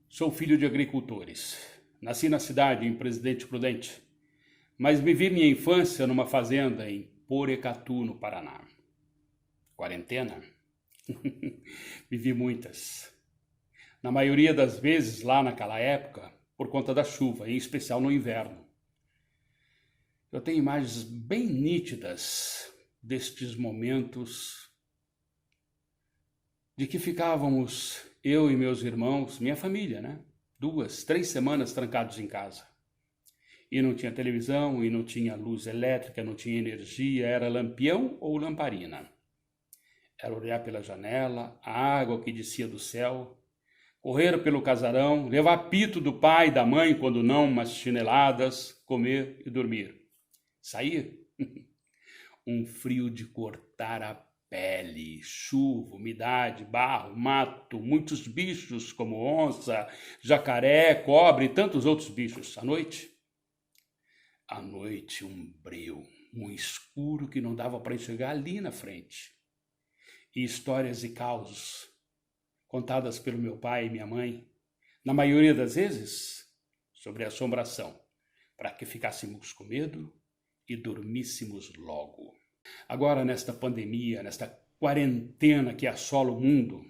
Sou filho de agricultores. Nasci na cidade, em Presidente Prudente, mas vivi minha infância numa fazenda em Porecatu, no Paraná. Quarentena? Vivi muitas. Na maioria das vezes, lá naquela época, por conta da chuva, em especial no inverno. Eu tenho imagens bem nítidas destes momentos de que ficávamos, eu e meus irmãos, minha família, né? 2, 3 semanas trancados em casa. E não tinha televisão, e não tinha luz elétrica, não tinha energia, era lampião ou lamparina. Era olhar pela janela, a água que descia do céu, correr pelo casarão, levar pito do pai e da mãe, quando não, umas chineladas, comer e dormir. Sair? Um frio de cortar a pele, chuva, umidade, barro, mato, muitos bichos como onça, jacaré, cobra e tantos outros bichos. À noite? À noite, um breu, um escuro que não dava para enxergar ali na frente. E histórias e causos contadas pelo meu pai e minha mãe, na maioria das vezes, sobre assombração, para que ficássemos com medo e dormíssemos logo. Agora, nesta pandemia, nesta quarentena que assola o mundo,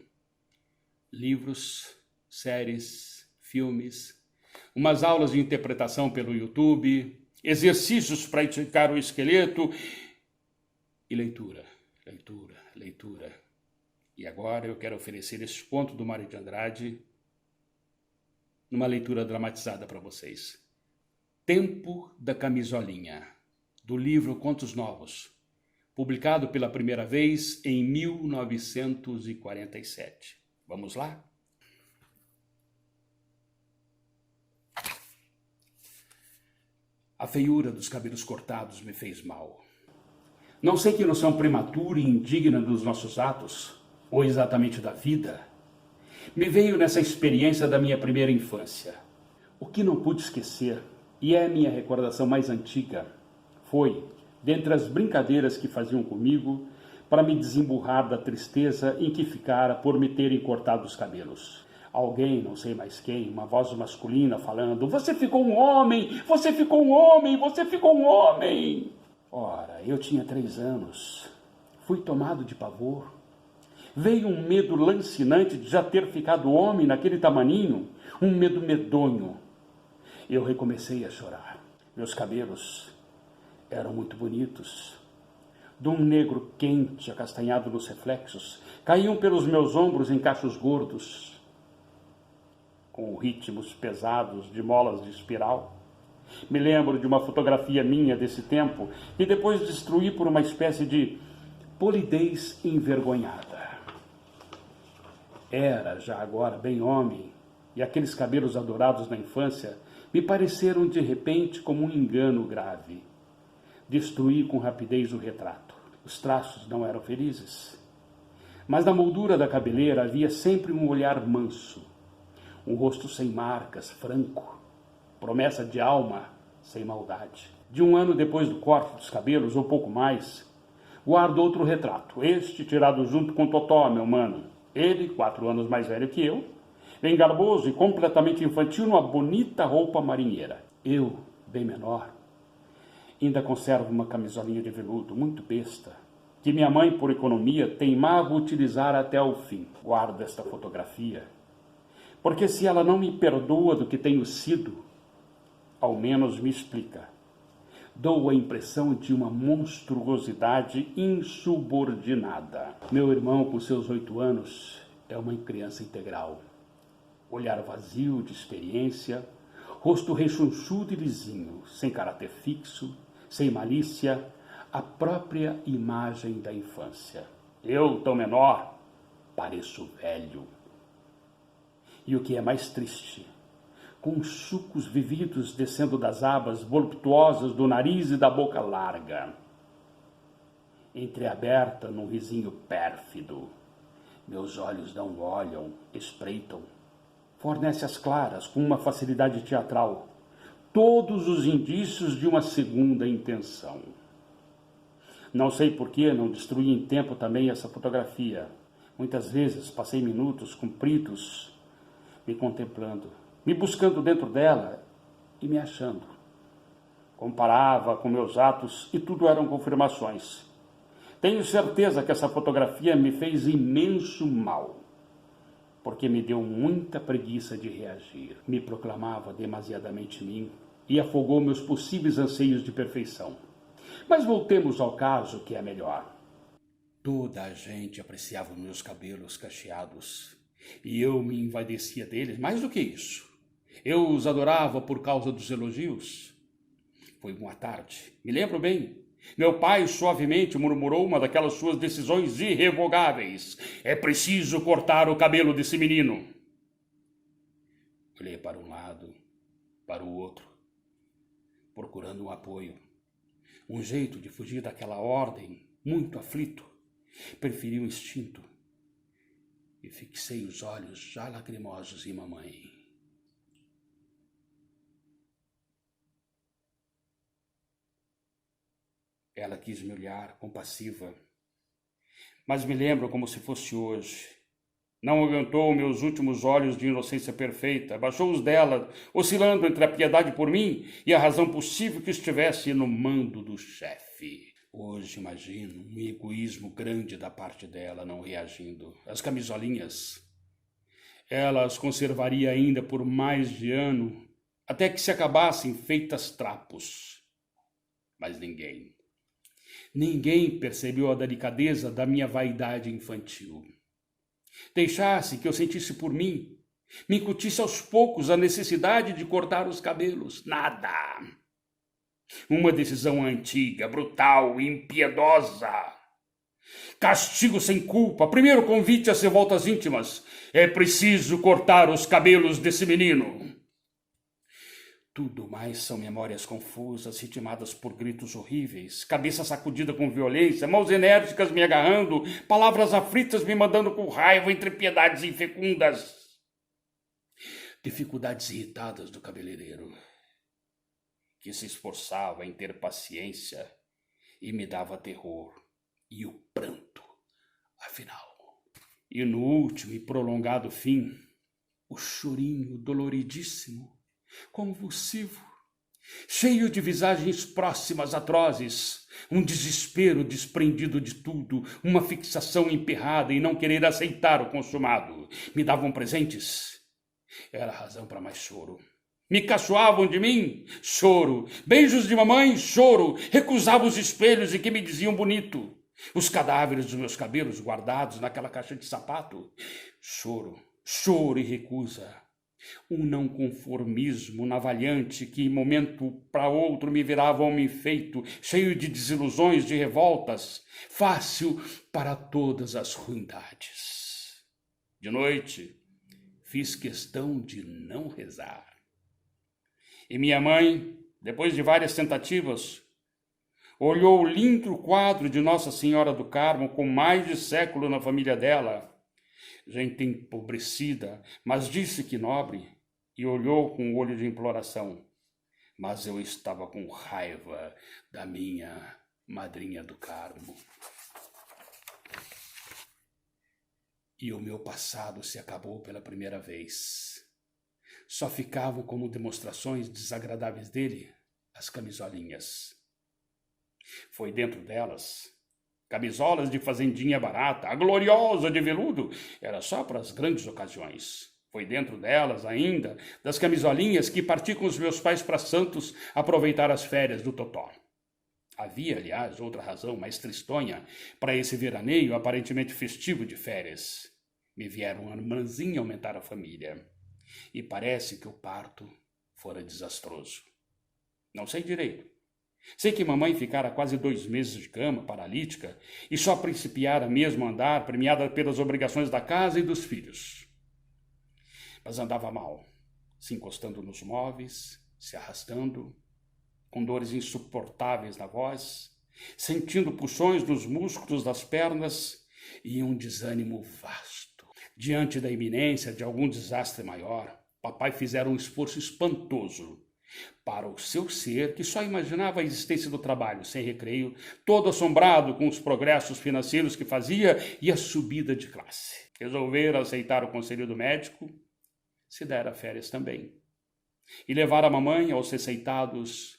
livros, séries, filmes, umas aulas de interpretação pelo YouTube, exercícios para esticar o esqueleto e leitura, leitura, leitura. E agora eu quero oferecer este conto do Mário de Andrade numa leitura dramatizada para vocês. Tempo da Camisolinha, do livro Contos Novos, publicado pela primeira vez em 1947. Vamos lá? A feiura dos cabelos cortados me fez mal. Não sei que noção prematura e indigna dos nossos atos, ou exatamente da vida, me veio nessa experiência da minha primeira infância. O que não pude esquecer, e é a minha recordação mais antiga, foi, dentre as brincadeiras que faziam comigo, para me desemburrar da tristeza em que ficara por me terem cortado os cabelos. Alguém, não sei mais quem, uma voz masculina falando: "Você ficou um homem! Você ficou um homem! Você ficou um homem!" Ora, eu tinha 3 anos. Fui tomado de pavor. Veio um medo lancinante de já ter ficado homem naquele tamaninho, um medo medonho. Eu recomecei a chorar. Meus cabelos eram muito bonitos. De um negro quente, acastanhado nos reflexos, caíam pelos meus ombros em cachos gordos, com ritmos pesados de molas de espiral. Me lembro de uma fotografia minha desse tempo, que depois destruí por uma espécie de polidez envergonhada. Era, já agora, bem homem, e aqueles cabelos adorados na infância me pareceram de repente como um engano grave. Destruí com rapidez o retrato. Os traços não eram felizes. Mas na moldura da cabeleira havia sempre um olhar manso, um rosto sem marcas, franco, promessa de alma sem maldade. De 1 ano depois do corte dos cabelos, ou pouco mais, guardo outro retrato, este tirado junto com Totó, meu mano. Ele, 4 anos mais velho que eu, bem garboso e completamente infantil numa bonita roupa marinheira. Eu, bem menor, ainda conservo uma camisolinha de veludo muito besta, que minha mãe, por economia, teimava utilizar até ao fim. Guardo esta fotografia, porque se ela não me perdoa do que tenho sido, ao menos me explica. Dou a impressão de uma monstruosidade insubordinada. Meu irmão, com seus 8 anos, é uma criança integral. Olhar vazio de experiência, rosto rechonchudo e lisinho, sem caráter fixo, sem malícia, a própria imagem da infância. Eu, tão menor, pareço velho. E o que é mais triste, com os sucos vividos descendo das abas voluptuosas do nariz e da boca larga, entreaberta num risinho pérfido. Meus olhos não olham, espreitam. Fornece as claras com uma facilidade teatral todos os indícios de uma segunda intenção. Não sei por que não destruí em tempo também essa fotografia. Muitas vezes passei minutos compridos me contemplando, me buscando dentro dela e me achando. Comparava com meus atos e tudo eram confirmações. Tenho certeza que essa fotografia me fez imenso mal, porque me deu muita preguiça de reagir. Me proclamava demasiadamente mim e afogou meus possíveis anseios de perfeição. Mas voltemos ao caso, que é melhor. Toda a gente apreciava meus cabelos cacheados e eu me envaidecia deles. Mais do que isso, eu os adorava por causa dos elogios. Foi uma tarde, me lembro bem. Meu pai suavemente murmurou uma daquelas suas decisões irrevogáveis. É preciso cortar o cabelo desse menino. Olhei para um lado, para o outro, procurando um apoio. Um jeito de fugir daquela ordem, muito aflito. Preferi o instinto e fixei os olhos já lacrimosos em mamãe. Ela quis me olhar, compassiva, mas me lembro como se fosse hoje. Não aguentou meus últimos olhos de inocência perfeita, baixou os dela, oscilando entre a piedade por mim e a razão possível que estivesse no mando do chefe. Hoje imagino um egoísmo grande da parte dela não reagindo. As camisolinhas, ela as conservaria ainda por mais de ano, até que se acabassem feitas trapos. Mas ninguém percebeu a delicadeza da minha vaidade infantil. Deixasse que eu sentisse por mim, me incutisse aos poucos a necessidade de cortar os cabelos. Nada! Uma decisão antiga, brutal, impiedosa. Castigo sem culpa, primeiro convite a ser voltas íntimas. É preciso cortar os cabelos desse menino. Tudo mais são memórias confusas, ritmadas por gritos horríveis, cabeça sacudida com violência, mãos enérgicas me agarrando, palavras aflitas me mandando com raiva entre piedades infecundas. Dificuldades irritadas do cabeleireiro, que se esforçava em ter paciência e me dava terror, e o pranto, afinal. E no último e prolongado fim, o chorinho doloridíssimo, convulsivo, cheio de visagens próximas atrozes, um desespero desprendido de tudo, uma fixação emperrada em não querer aceitar o consumado. Me davam presentes, era razão para mais choro. Me caçoavam de mim, choro. Beijos de mamãe, choro. Recusava os espelhos e que me diziam bonito. Os cadáveres dos meus cabelos guardados naquela caixa de sapato, choro, choro e recusa. Um não conformismo navalhante que, de momento para outro, me virava homem feito, cheio de desilusões, de revoltas, fácil para todas as ruindades. De noite, fiz questão de não rezar. E minha mãe, depois de várias tentativas, olhou o lindo quadro de Nossa Senhora do Carmo com mais de século na família dela, gente empobrecida, mas disse que nobre, e olhou com um olho de imploração. Mas eu estava com raiva da minha madrinha do Carmo. E o meu passado se acabou pela primeira vez. Só ficavam como demonstrações desagradáveis dele as camisolinhas. Foi dentro delas, camisolas de fazendinha barata, a gloriosa de veludo, era só para as grandes ocasiões. Foi dentro delas ainda, das camisolinhas que parti com os meus pais para Santos aproveitar as férias do Totó. Havia, aliás, outra razão mais tristonha para esse veraneio aparentemente festivo de férias. Me vieram uma irmãzinha aumentar a família. E parece que o parto fora desastroso. Não sei direito. Sei que mamãe ficara quase 2 meses de cama, paralítica, e só principiara mesmo a andar, premiada pelas obrigações da casa e dos filhos. Mas andava mal, se encostando nos móveis, se arrastando, com dores insuportáveis na voz, sentindo puxões nos músculos das pernas e um desânimo vasto. Diante da iminência de algum desastre maior, papai fizera um esforço espantoso para o seu ser, que só imaginava a existência do trabalho sem recreio, todo assombrado com os progressos financeiros que fazia e a subida de classe. Resolveram aceitar o conselho do médico se dera férias também. E levar a mamãe aos receitados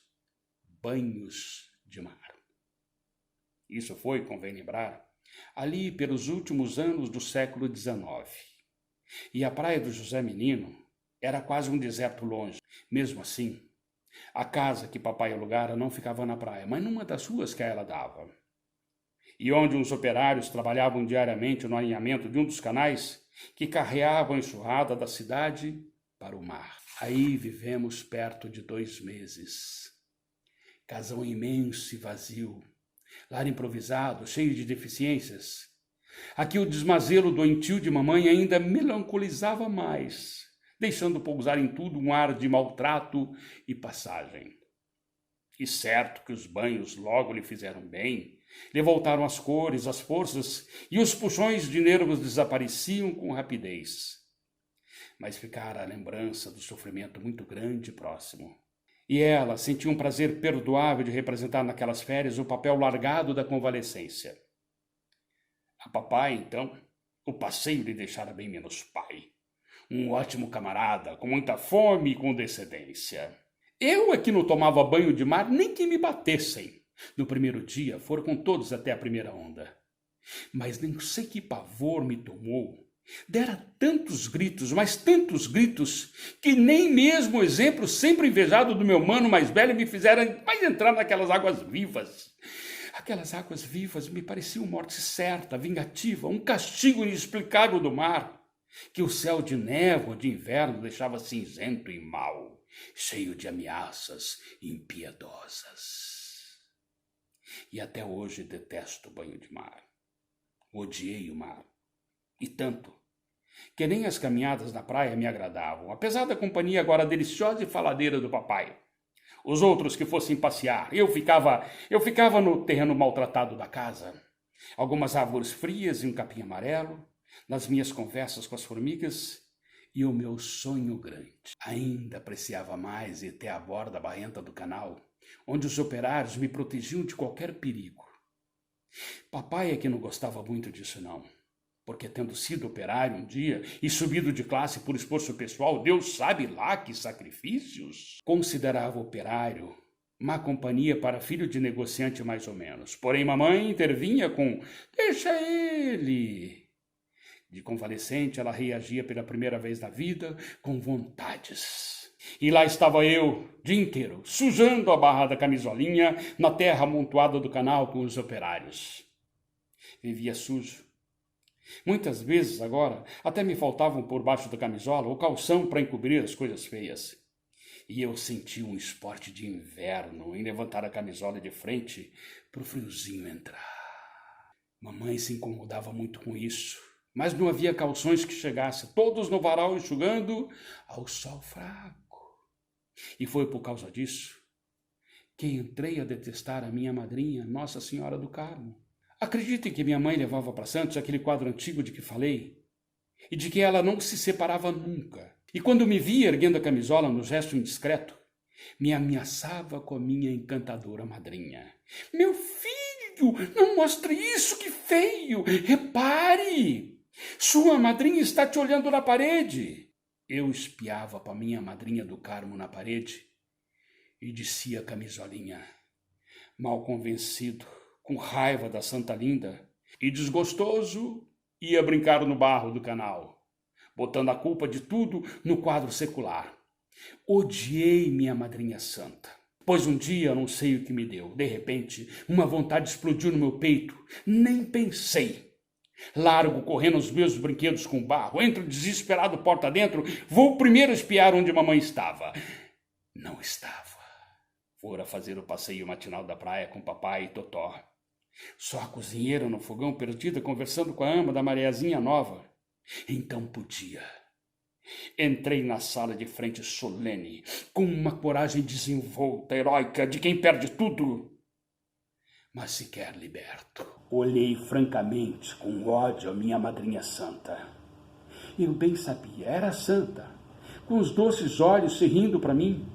banhos de mar. Isso foi, convém lembrar, ali pelos últimos anos do século XIX. E a praia do José Menino era quase um deserto longe. Mesmo assim, a casa que papai alugara não ficava na praia, mas numa das ruas que ela dava. E onde uns operários trabalhavam diariamente no alinhamento de um dos canais que carreavam a enxurrada da cidade para o mar. Aí vivemos perto de 2 meses. Casão imenso e vazio. Lar improvisado, cheio de deficiências. Aqui o desmazelo doentio de mamãe ainda melancolizava mais, deixando pousar em tudo um ar de maltrato e passagem. E certo que os banhos logo lhe fizeram bem, lhe voltaram as cores, as forças, e os puxões de nervos desapareciam com rapidez. Mas ficara a lembrança do sofrimento muito grande e próximo. E ela sentia um prazer perdoável de representar naquelas férias o papel largado da convalescência. A papai, então, o passeio lhe deixara bem menos pai. Um ótimo camarada, com muita fome e com decedência. Eu é que não tomava banho de mar nem que me batessem. No primeiro dia foram com todos até a primeira onda. Mas nem sei que pavor me tomou. Dera tantos gritos, mas tantos gritos, que nem mesmo o exemplo sempre invejado do meu mano mais velho me fizeram mais entrar naquelas águas vivas. Aquelas águas vivas me pareciam morte certa, vingativa, um castigo inexplicável do mar, que o céu de névoa de inverno deixava cinzento e mau, cheio de ameaças impiedosas. E até hoje detesto o banho de mar. Odiei o mar. E tanto, que nem as caminhadas na praia me agradavam, apesar da companhia agora deliciosa e faladeira do papai. Os outros que fossem passear, eu ficava no terreno maltratado da casa. Algumas árvores frias e um capim amarelo, nas minhas conversas com as formigas, e o meu sonho grande. Ainda apreciava mais ir até a borda barrenta do canal, onde os operários me protegiam de qualquer perigo. Papai é que não gostava muito disso, não. Porque tendo sido operário um dia e subido de classe por esforço pessoal, Deus sabe lá que sacrifícios, considerava operário má companhia para filho de negociante mais ou menos. Porém, mamãe intervinha com "deixa ele". De convalescente, ela reagia pela primeira vez na vida com vontades. E lá estava eu, dia inteiro, sujando a barra da camisolinha na terra amontoada do canal com os operários. Vivia sujo. Muitas vezes, agora, até me faltavam por baixo da camisola o calção para encobrir as coisas feias. E eu senti um esporte de inverno em levantar a camisola de frente para o friozinho entrar. Mamãe se incomodava muito com isso, mas não havia calções que chegassem, todos no varal enxugando ao sol fraco. E foi por causa disso que entrei a detestar a minha madrinha, Nossa Senhora do Carmo. Acreditem que minha mãe levava para Santos aquele quadro antigo de que falei, e de que ela não se separava nunca. E quando me via erguendo a camisola no gesto indiscreto, me ameaçava com a minha encantadora madrinha. "Meu filho, não mostre isso, que feio! Repare! Sua madrinha está te olhando na parede!" Eu espiava para minha madrinha do Carmo na parede e descia a camisolinha, mal convencido, com raiva da Santa Linda, e desgostoso ia brincar no barro do canal, botando a culpa de tudo no quadro secular. Odiei minha madrinha santa, pois um dia, não sei o que me deu, de repente, uma vontade explodiu no meu peito, nem pensei. Largo correndo os meus brinquedos com barro, entro desesperado porta dentro, vou primeiro espiar onde mamãe estava. Não estava. Fora fazer o passeio matinal da praia com papai e Totó. Só a cozinheira no fogão perdida conversando com a ama da Mariazinha nova. Então podia. Entrei na sala de frente solene, com uma coragem desenvolta, heróica, de quem perde tudo, mas sequer liberto. Olhei francamente, com ódio, a minha madrinha santa. Eu bem sabia, era santa, com os doces olhos se rindo para mim.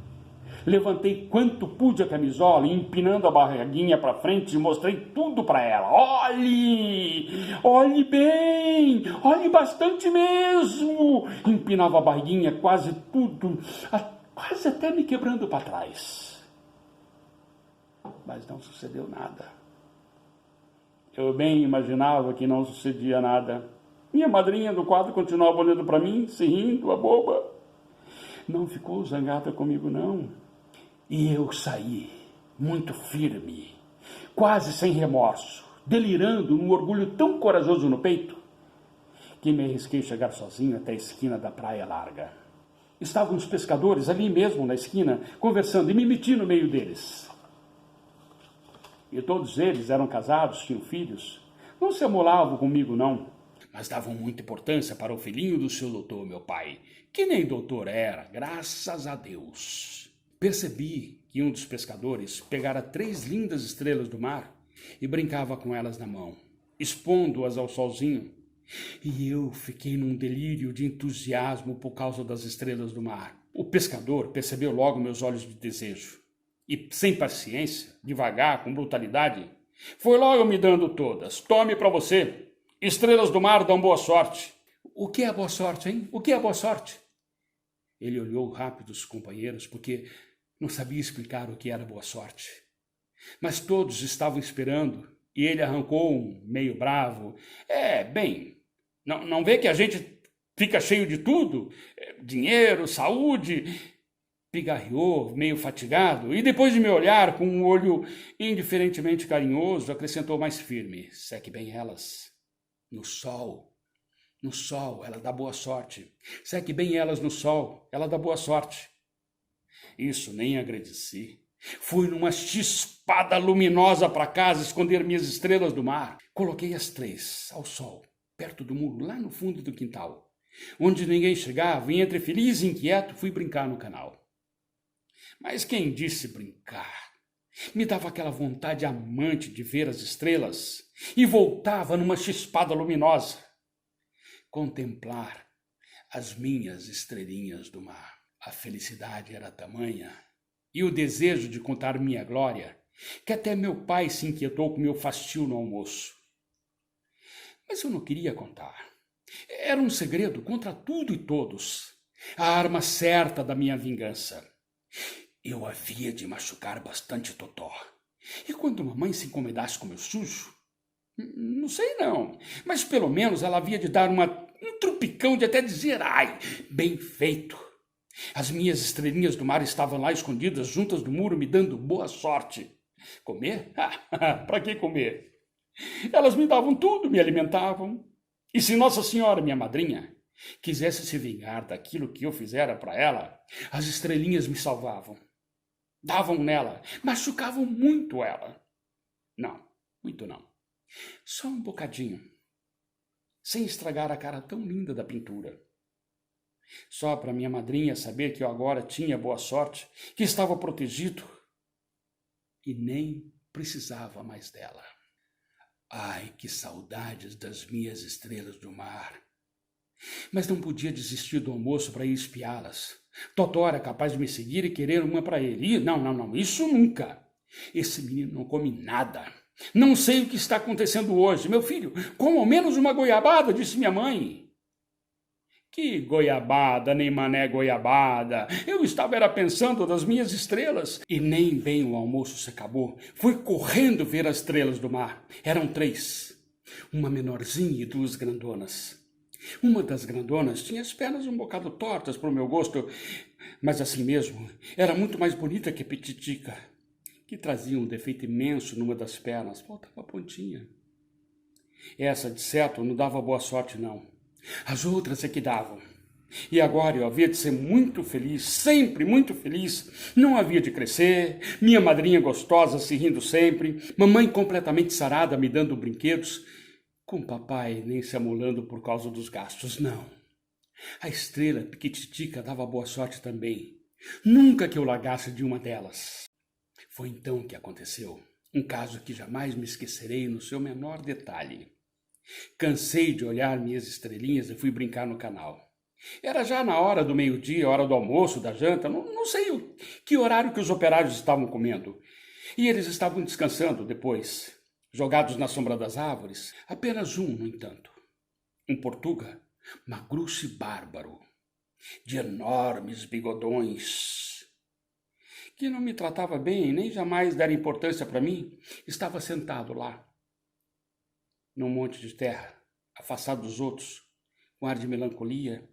Levantei quanto pude a camisola, empinando a barriguinha para frente e mostrei tudo para ela. Olhe! Olhe bem! Olhe bastante mesmo! Empinava a barriguinha quase tudo, quase até me quebrando para trás. Mas não sucedeu nada. Eu bem imaginava que não sucedia nada. Minha madrinha do quadro continuava olhando para mim, se rindo, a boba. Não ficou zangada comigo, não. E eu saí, muito firme, quase sem remorso, delirando num orgulho tão corajoso no peito, que me arrisquei chegar sozinho até a esquina da Praia Larga. Estavam os pescadores ali mesmo na esquina, conversando, e me meti no meio deles. E todos eles eram casados, tinham filhos. Não se amolavam comigo, não. Mas davam muita importância para o filhinho do seu doutor, meu pai, que nem doutor era, graças a Deus. Percebi que um dos pescadores pegara 3 lindas estrelas do mar e brincava com elas na mão, expondo-as ao solzinho. E eu fiquei num delírio de entusiasmo por causa das estrelas do mar. O pescador percebeu logo meus olhos de desejo. E, sem paciência, devagar, com brutalidade, foi logo me dando todas. Tome para você. Estrelas do mar dão boa sorte. O que é boa sorte, hein? O que é boa sorte? Ele olhou rápido os companheiros, porque não sabia explicar o que era boa sorte. Mas todos estavam esperando, e ele arrancou meio bravo. Bem, não vê que a gente fica cheio de tudo? Dinheiro, saúde... Pigarreou, meio fatigado, e depois de me olhar com um olho indiferentemente carinhoso, acrescentou mais firme: seque bem elas. No sol, ela dá boa sorte. Seque bem elas no sol, ela dá boa sorte. Isso nem agradeci. Fui numa chispada luminosa para casa esconder minhas estrelas do mar. Coloquei as 3 ao sol, perto do muro, lá no fundo do quintal, onde ninguém chegava, e entre feliz e inquieto fui brincar no canal. Mas quem disse brincar? Me dava aquela vontade amante de ver as estrelas e voltava numa chispada luminosa. Contemplar as minhas estrelinhas do mar. A felicidade era tamanha e o desejo de contar minha glória que até meu pai se inquietou com meu fastio no almoço. Mas eu não queria contar. Era um segredo contra tudo e todos. A arma certa da minha vingança. Eu havia de machucar bastante Totó. E quando mamãe se incomodasse com meu sujo? Não sei não, mas pelo menos ela havia de dar um trupicão de até dizer: ai, bem feito. As minhas estrelinhas do mar estavam lá escondidas juntas do muro, me dando boa sorte. Comer? Para que comer? Elas me davam tudo, me alimentavam. E se Nossa Senhora, minha madrinha, quisesse se vingar daquilo que eu fizera para ela, as estrelinhas me salvavam. Davam nela, machucavam muito ela. Não, muito não. Só um bocadinho, sem estragar a cara tão linda da pintura. Só para minha madrinha saber que eu agora tinha boa sorte, que estava protegido e nem precisava mais dela. Ai, que saudades das minhas estrelas do mar. Mas não podia desistir do almoço para ir espiá-las. Totó era capaz de me seguir e querer uma para ele. E não, isso nunca. Esse menino não come nada. Não sei o que está acontecendo hoje. Meu filho, coma ao menos uma goiabada, disse minha mãe. Que goiabada, nem mané goiabada. Eu estava pensando das minhas estrelas. E nem bem o almoço se acabou. Fui correndo ver as estrelas do mar. Eram 3. Uma menorzinha e 2 grandonas. Uma das grandonas tinha as pernas um bocado tortas para o meu gosto, mas assim mesmo, era muito mais bonita que a Pititica, que trazia um defeito imenso numa das pernas, faltava a pontinha. Essa, de certo, não dava boa sorte, não. As outras é que davam. E agora eu havia de ser muito feliz, sempre muito feliz. Não havia de crescer, minha madrinha gostosa se rindo sempre, mamãe completamente sarada me dando brinquedos, com papai nem se amolando por causa dos gastos, não. A estrela Piquititica dava boa sorte também. Nunca que eu largasse de uma delas. Foi então que aconteceu, um caso que jamais me esquecerei no seu menor detalhe. Cansei de olhar minhas estrelinhas e fui brincar no canal. Era já na hora do meio-dia, hora do almoço, da janta, não sei que horário que os operários estavam comendo. E eles estavam descansando depois, jogados na sombra das árvores. Apenas um, no entanto. Um portuga, magruço e bárbaro, de enormes bigodões, que não me tratava bem, nem jamais dera importância para mim, estava sentado lá, num monte de terra, afastado dos outros, com ar de melancolia.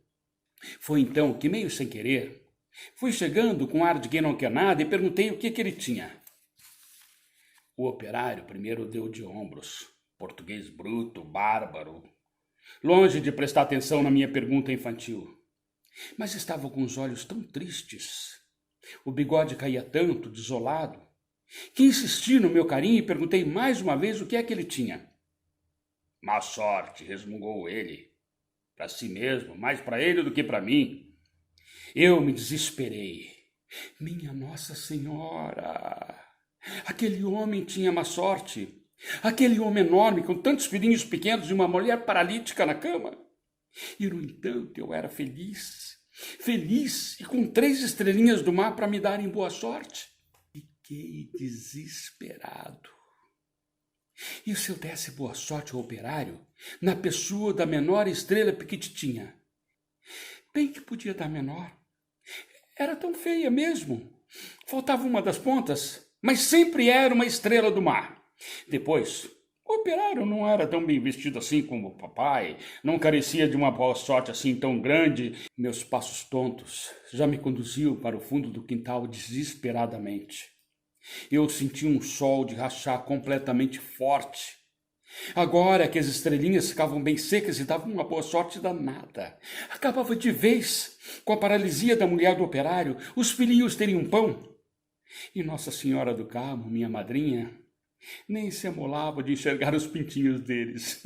Foi então que, meio sem querer, fui chegando com ar de quem não quer nada e perguntei o que ele tinha. O operário primeiro deu de ombros, português bruto, bárbaro, longe de prestar atenção na minha pergunta infantil. Mas estava com os olhos tão tristes, o bigode caía tanto, desolado, que insisti no meu carinho e perguntei mais uma vez o que é que ele tinha. Má sorte, resmungou ele, para si mesmo, mais para ele do que para mim. Eu me desesperei. Minha Nossa Senhora! Aquele homem tinha má sorte. Aquele homem enorme, com tantos filhinhos pequenos e uma mulher paralítica na cama. E, no entanto, eu era feliz. Feliz e com 3 estrelinhas do mar para me darem boa sorte. Fiquei desesperado. E se eu desse boa sorte ao operário, na pessoa da menor estrela pequititinha? Bem que podia dar menor. Era tão feia mesmo. Faltava uma das pontas, mas sempre era uma estrela do mar. Depois, o operário não era tão bem vestido assim como o papai, não carecia de uma boa sorte assim tão grande. Meus passos tontos já me conduziam para o fundo do quintal desesperadamente. Eu senti um sol de rachar completamente forte. Agora que as estrelinhas ficavam bem secas e davam uma boa sorte danada. Acabava de vez com a paralisia da mulher do operário, os filhinhos terem um pão. E Nossa Senhora do Carmo, minha madrinha, nem se amolava de enxergar os pintinhos deles.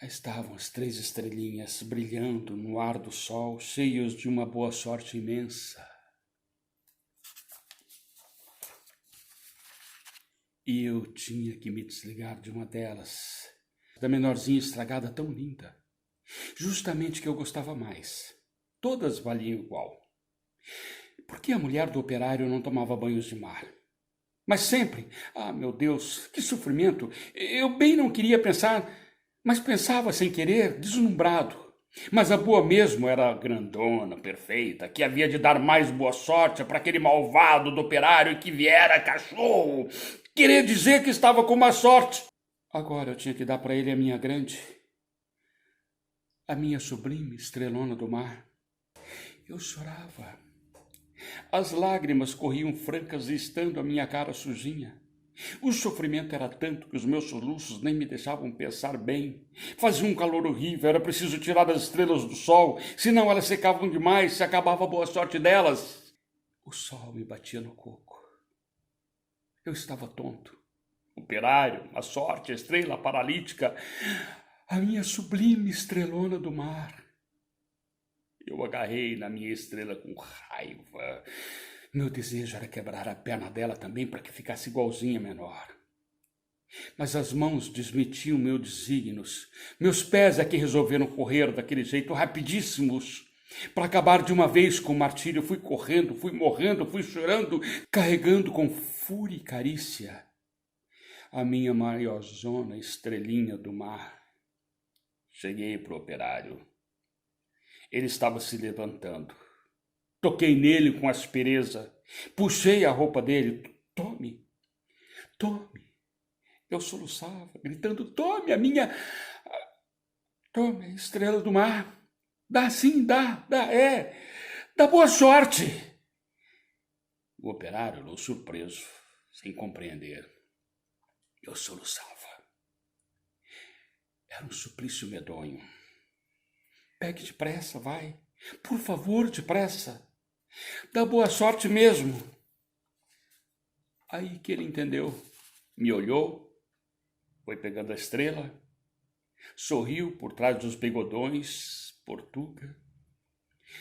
Lá estavam as 3 estrelinhas brilhando no ar do sol, cheios de uma boa sorte imensa. E eu tinha que me desligar de uma delas, da menorzinha estragada tão linda, justamente que eu gostava mais. Todas valiam igual. Por que a mulher do operário não tomava banhos de mar? Mas sempre, meu Deus, que sofrimento! Eu bem não queria pensar, mas pensava sem querer, deslumbrado. Mas a boa mesmo era grandona, perfeita, que havia de dar mais boa sorte para aquele malvado do operário que viera cachorro querer dizer que estava com má sorte. Agora eu tinha que dar para ele a minha grande, a minha sublime estrelona do mar. Eu chorava. As lágrimas corriam francas estando a minha cara sujinha. O sofrimento era tanto que os meus soluços nem me deixavam pensar bem. Fazia um calor horrível, era preciso tirar as estrelas do sol, senão elas secavam demais, se acabava a boa sorte delas. O sol me batia no coco. Eu estava tonto. Operário, a sorte, a estrela paralítica, a minha sublime estrelona do mar. Eu agarrei na minha estrela com raiva. Meu desejo era quebrar a perna dela também para que ficasse igualzinha menor. Mas as mãos desmentiam meus desígnios. Meus pés é que resolveram correr daquele jeito, rapidíssimos. Para acabar de uma vez com o martírio, fui correndo, fui morrendo, fui chorando, carregando com fúria e carícia a minha maiorzona estrelinha do mar. Cheguei pro operário. Ele estava se levantando. Toquei nele com aspereza, puxei a roupa dele. Tome, tome. Eu soluçava, gritando, tome a minha... Tome a estrela do mar. Dá sim, dá, dá boa sorte. O operário olhou surpreso, sem compreender. Eu soluçava. Era um suplício medonho. Pegue depressa, vai. Por favor, depressa. Dá boa sorte mesmo. Aí que ele entendeu. Me olhou, foi pegando a estrela, sorriu por trás dos bigodões, portuga.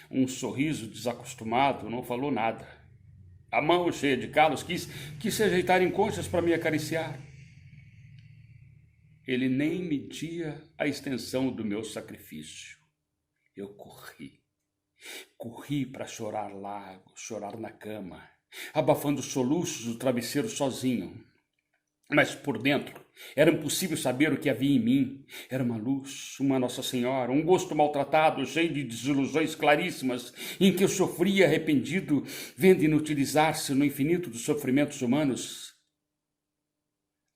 Um sorriso desacostumado, não falou nada. A mão cheia de calos quis se ajeitar em conchas para me acariciar. Ele nem media a extensão do meu sacrifício. Eu corri para chorar largo, chorar na cama, abafando os soluços do travesseiro sozinho. Mas por dentro era impossível saber o que havia em mim. Era uma luz, uma Nossa Senhora, um gosto maltratado, cheio de desilusões claríssimas, em que eu sofria arrependido, vendo inutilizar-se no infinito dos sofrimentos humanos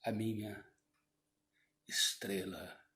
a minha estrela.